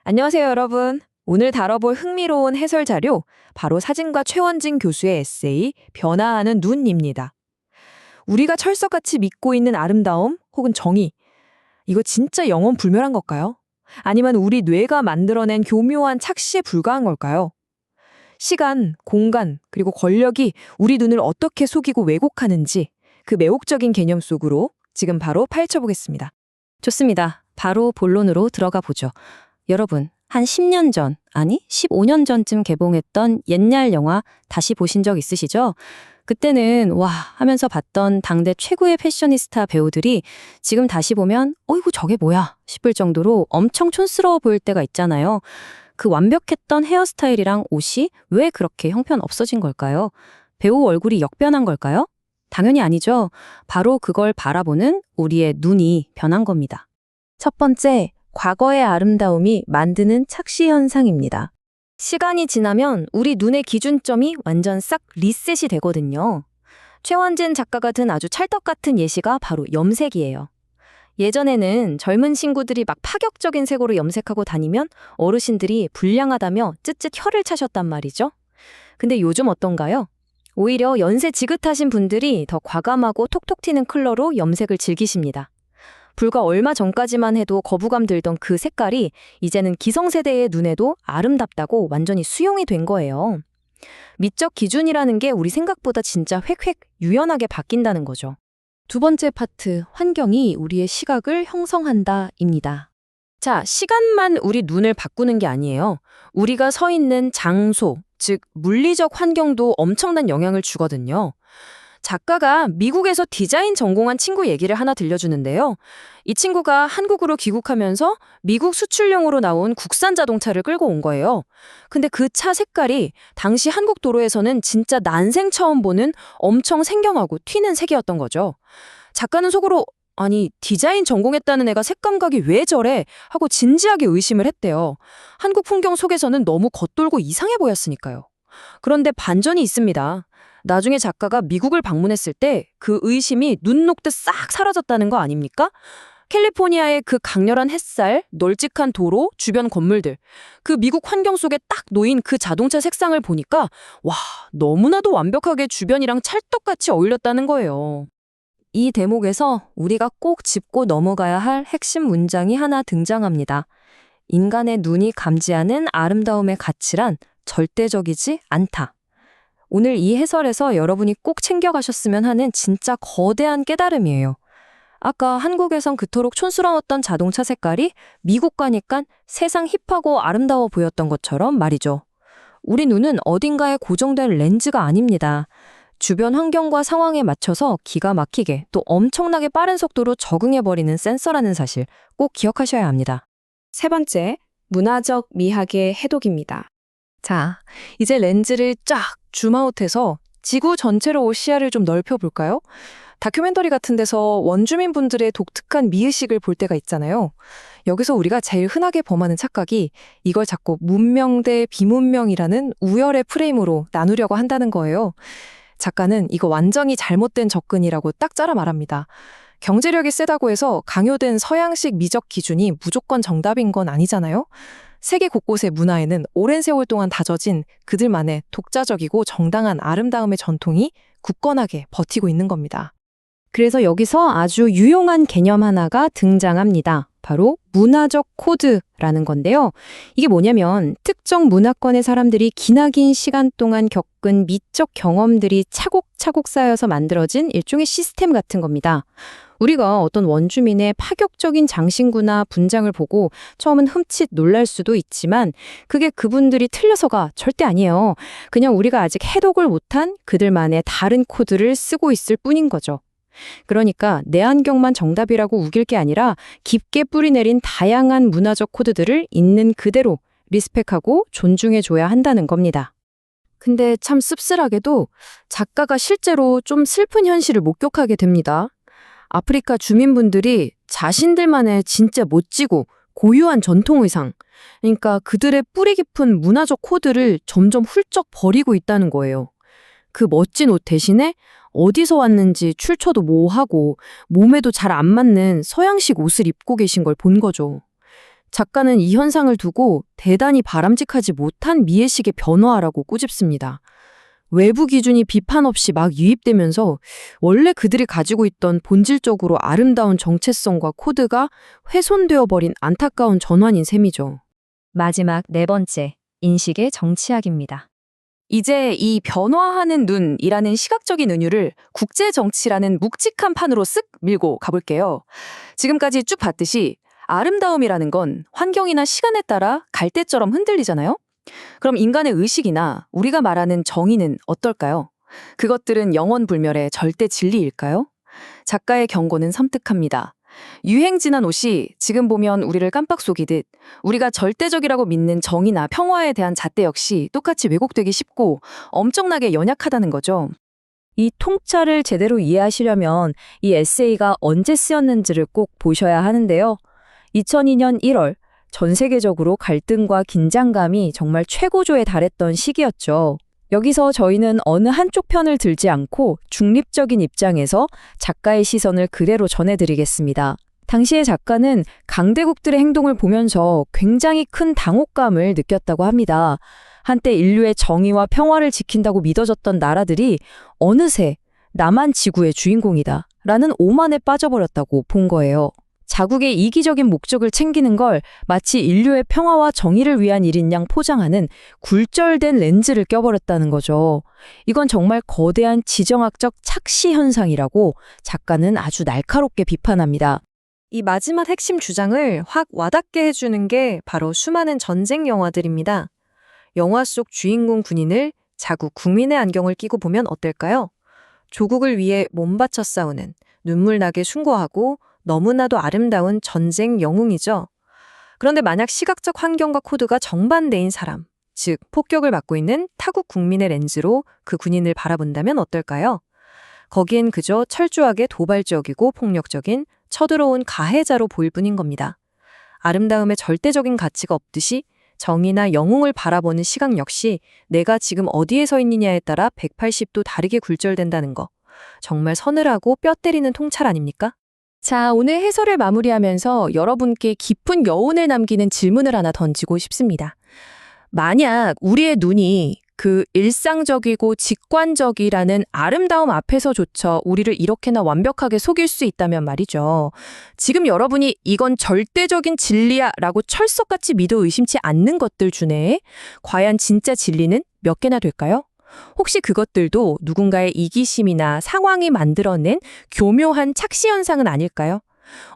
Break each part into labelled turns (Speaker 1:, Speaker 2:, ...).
Speaker 1: 안녕하세요, 여러분. 오늘 다뤄볼 흥미로운 해설 자료, 바로 사진가 최원진 교수의 에세이 변화하는 눈입니다. 우리가 철석같이 믿고 있는 아름다움 혹은 정의, 이거 진짜 영원 불멸한 걸까요? 아니면 우리 뇌가 만들어낸 교묘한 착시에 불과한 걸까요? 시간, 공간, 그리고 권력이 우리 눈을 어떻게 속이고 왜곡하는지 그 매혹적인 개념 속으로 지금 바로 파헤쳐보겠습니다.
Speaker 2: 좋습니다. 바로 본론으로 들어가 보죠. 여러분, 한 10년 전, 아니 15년 전쯤 개봉했던 옛날 영화 다시 보신 적 있으시죠? 그때는 와 하면서 봤던 당대 최고의 패셔니스타 배우들이 지금 다시 보면 어이구 저게 뭐야 싶을 정도로 엄청 촌스러워 보일 때가 있잖아요. 그 완벽했던 헤어스타일이랑 옷이 왜 그렇게 형편없어진 걸까요? 배우 얼굴이 역변한 걸까요? 당연히 아니죠. 바로 그걸 바라보는 우리의 눈이 변한 겁니다. 첫 번째, 과거의 아름다움이 만드는 착시 현상입니다. 시간이 지나면 우리 눈의 기준점이 완전 싹 리셋이 되거든요. 최원진 작가가 든 아주 찰떡 같은 예시가 바로 염색이에요. 예전에는 젊은 친구들이 막 파격적인 색으로 염색하고 다니면 어르신들이 불량하다며 쯧쯧 혀를 차셨단 말이죠. 근데 요즘 어떤가요? 오히려 연세 지긋하신 분들이 더 과감하고 톡톡 튀는 컬러로 염색을 즐기십니다. 불과 얼마 전까지만 해도 거부감 들던 그 색깔이 이제는 기성세대의 눈에도 아름답다고 완전히 수용이 된 거예요. 미적 기준이라는 게 우리 생각보다 진짜 획획 유연하게 바뀐다는 거죠. 두 번째 파트, 환경이 우리의 시각을 형성한다입니다. 자, 시간만 우리 눈을 바꾸는 게 아니에요. 우리가 서 있는 장소, 즉 물리적 환경도 엄청난 영향을 주거든요. 작가가 미국에서 디자인 전공한 친구 얘기를 하나 들려주는데요. 이 친구가 한국으로 귀국하면서 미국 수출용으로 나온 국산 자동차를 끌고 온 거예요. 근데 그 차 색깔이 당시 한국 도로에서는 진짜 난생 처음 보는 엄청 생경하고 튀는 색이었던 거죠. 작가는 속으로 아니 디자인 전공했다는 애가 색감각이 왜 저래? 하고 진지하게 의심을 했대요. 한국 풍경 속에서는 너무 겉돌고 이상해 보였으니까요. 그런데 반전이 있습니다. 나중에 작가가 미국을 방문했을 때 그 의심이 눈 녹듯 싹 사라졌다는 거 아닙니까? 캘리포니아의 그 강렬한 햇살, 널찍한 도로, 주변 건물들, 그 미국 환경 속에 딱 놓인 그 자동차 색상을 보니까 와, 너무나도 완벽하게 주변이랑 찰떡같이 어울렸다는 거예요. 이 대목에서 우리가 꼭 짚고 넘어가야 할 핵심 문장이 하나 등장합니다. 인간의 눈이 감지하는 아름다움의 가치란 절대적이지 않다. 오늘 이 해설에서 여러분이 꼭 챙겨가셨으면 하는 진짜 거대한 깨달음이에요. 아까 한국에선 그토록 촌스러웠던 자동차 색깔이 미국 가니까 세상 힙하고 아름다워 보였던 것처럼 말이죠. 우리 눈은 어딘가에 고정된 렌즈가 아닙니다. 주변 환경과 상황에 맞춰서 기가 막히게 또 엄청나게 빠른 속도로 적응해버리는 센서라는 사실 꼭 기억하셔야 합니다.
Speaker 3: 세 번째, 문화적 미학의 해독입니다.
Speaker 1: 자, 이제 렌즈를 쫙 줌아웃해서 지구 전체로 올 시야를 좀 넓혀볼까요? 다큐멘터리 같은 데서 원주민분들의 독특한 미의식을 볼 때가 있잖아요. 여기서 우리가 제일 흔하게 범하는 착각이 이걸 자꾸 문명 대 비문명이라는 우열의 프레임으로 나누려고 한다는 거예요. 작가는 이거 완전히 잘못된 접근이라고 딱 잘라 말합니다. 경제력이 세다고 해서 강요된 서양식 미적 기준이 무조건 정답인 건 아니잖아요. 세계 곳곳의 문화에는 오랜 세월 동안 다져진 그들만의 독자적이고 정당한 아름다움의 전통이 굳건하게 버티고 있는 겁니다.
Speaker 2: 그래서 여기서 아주 유용한 개념 하나가 등장합니다. 바로 문화적 코드라는 건데요. 이게 뭐냐면 특정 문화권의 사람들이 기나긴 시간 동안 겪은 미적 경험들이 차곡차곡 쌓여서 만들어진 일종의 시스템 같은 겁니다. 우리가 어떤 원주민의 파격적인 장신구나 분장을 보고 처음은 흠칫 놀랄 수도 있지만 그게 그분들이 틀려서가 절대 아니에요. 그냥 우리가 아직 해독을 못한 그들만의 다른 코드를 쓰고 있을 뿐인 거죠. 그러니까 내 안경만 정답이라고 우길 게 아니라 깊게 뿌리내린 다양한 문화적 코드들을 있는 그대로 리스펙하고 존중해줘야 한다는 겁니다.
Speaker 1: 근데 참 씁쓸하게도 작가가 실제로 좀 슬픈 현실을 목격하게 됩니다. 아프리카 주민분들이 자신들만의 진짜 멋지고 고유한 전통 의상, 그러니까 그들의 뿌리 깊은 문화적 코드를 점점 훌쩍 버리고 있다는 거예요. 그 멋진 옷 대신에 어디서 왔는지 출처도 모호하고 몸에도 잘 안 맞는 서양식 옷을 입고 계신 걸 본 거죠.
Speaker 2: 작가는 이 현상을 두고 대단히 바람직하지 못한 미의식의 변화라고 꾸짖습니다. 외부 기준이 비판 없이 막 유입되면서 원래 그들이 가지고 있던 본질적으로 아름다운 정체성과 코드가 훼손되어 버린 안타까운 전환인 셈이죠.
Speaker 4: 마지막 네 번째, 인식의 정치학입니다.
Speaker 1: 이제 이 변화하는 눈이라는 시각적인 은유를 국제 정치라는 묵직한 판으로 쓱 밀고 가볼게요. 지금까지 쭉 봤듯이 아름다움이라는 건 환경이나 시간에 따라 갈대처럼 흔들리잖아요? 그럼 인간의 의식이나 우리가 말하는 정의는 어떨까요? 그것들은 영원불멸의 절대 진리일까요? 작가의 경고는 섬뜩합니다. 유행지난 옷이 지금 보면 우리를 깜빡 속이듯 우리가 절대적이라고 믿는 정의나 평화에 대한 잣대 역시 똑같이 왜곡되기 쉽고 엄청나게 연약하다는 거죠.
Speaker 2: 이 통찰을 제대로 이해하시려면 이 에세이가 언제 쓰였는지를 꼭 보셔야 하는데요. 2002년 1월 전 세계적으로 갈등과 긴장감이 정말 최고조에 달했던 시기였죠. 여기서 저희는 어느 한쪽 편을 들지 않고 중립적인 입장에서 작가의 시선을 그대로 전해드리겠습니다. 당시의 작가는 강대국들의 행동을 보면서 굉장히 큰 당혹감을 느꼈다고 합니다. 한때 인류의 정의와 평화를 지킨다고 믿어졌던 나라들이 어느새 나만 지구의 주인공이다 라는 오만에 빠져버렸다고 본 거예요. 자국의 이기적인 목적을 챙기는 걸 마치 인류의 평화와 정의를 위한 일인 양 포장하는 굴절된 렌즈를 껴버렸다는 거죠. 이건 정말 거대한 지정학적 착시 현상이라고 작가는 아주 날카롭게 비판합니다.
Speaker 1: 이 마지막 핵심 주장을 확 와닿게 해주는 게 바로 수많은 전쟁 영화들입니다. 영화 속 주인공 군인을 자국 국민의 안경을 끼고 보면 어떨까요? 조국을 위해 몸바쳐 싸우는 눈물나게 숭고하고 너무나도 아름다운 전쟁 영웅이죠. 그런데 만약 시각적 환경과 코드가 정반대인 사람, 즉 폭격을 맞고 있는 타국 국민의 렌즈로 그 군인을 바라본다면 어떨까요? 거기엔 그저 철저하게 도발적이고 폭력적인 쳐들어온 가해자로 보일 뿐인 겁니다. 아름다움에 절대적인 가치가 없듯이 정의나 영웅을 바라보는 시각 역시 내가 지금 어디에 서 있느냐에 따라 180도 다르게 굴절된다는 거. 정말 서늘하고 뼈 때리는 통찰 아닙니까?
Speaker 3: 자, 오늘 해설을 마무리하면서 여러분께 깊은 여운을 남기는 질문을 하나 던지고 싶습니다. 만약 우리의 눈이 그 일상적이고 직관적이라는 아름다움 앞에서조차 우리를 이렇게나 완벽하게 속일 수 있다면 말이죠. 지금 여러분이 이건 절대적인 진리야 라고 철석같이 믿어 의심치 않는 것들 중에 과연 진짜 진리는 몇 개나 될까요? 혹시 그것들도 누군가의 이기심이나 상황이 만들어낸 교묘한 착시 현상은 아닐까요?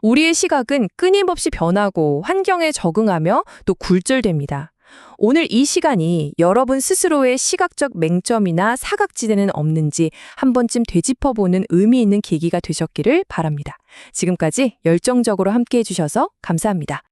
Speaker 3: 우리의 시각은 끊임없이 변하고 환경에 적응하며 또 굴절됩니다. 오늘 이 시간이 여러분 스스로의 시각적 맹점이나 사각지대는 없는지 한 번쯤 되짚어보는 의미 있는 계기가 되셨기를 바랍니다. 지금까지 열정적으로 함께해 주셔서 감사합니다.